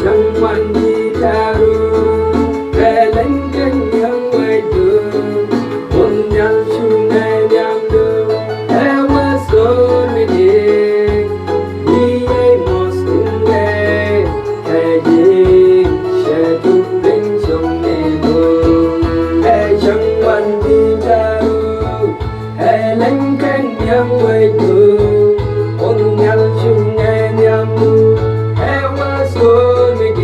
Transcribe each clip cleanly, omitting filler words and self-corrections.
chẳng quan gì ta ru về lên kênh yang quay đường hôn nhau chung ngày nhắm đường em mất rồi mình đi ấy một sinh ngày cái gì sẽ thuộc đến trong ngày buồn em chẳng quan gì ta ru về lên kênh yang quay đường hôn nhau chung ngày nhắm đường em mất rồi mình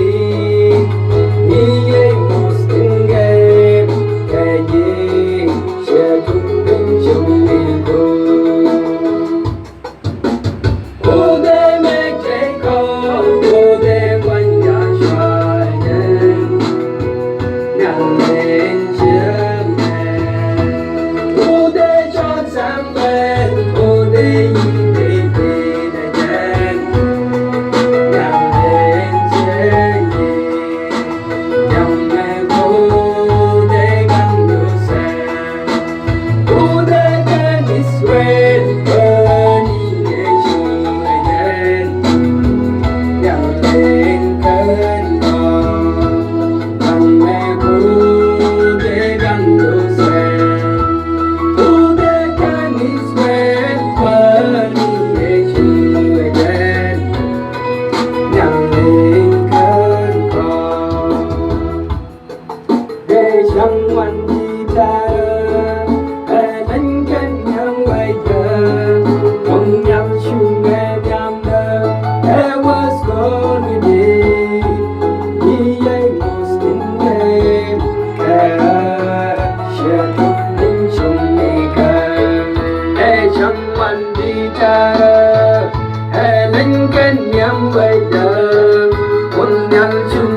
chẳng quan gì ta về lên kênh yang quay đường hôn nhau chung ngày nhắm đường em mất rồi mình đi ấy một sinh ngày cái sẽ thuộc đến trong ngày cái chẳng quan gì ta về lên kênh yang quay đường hôn nhau chung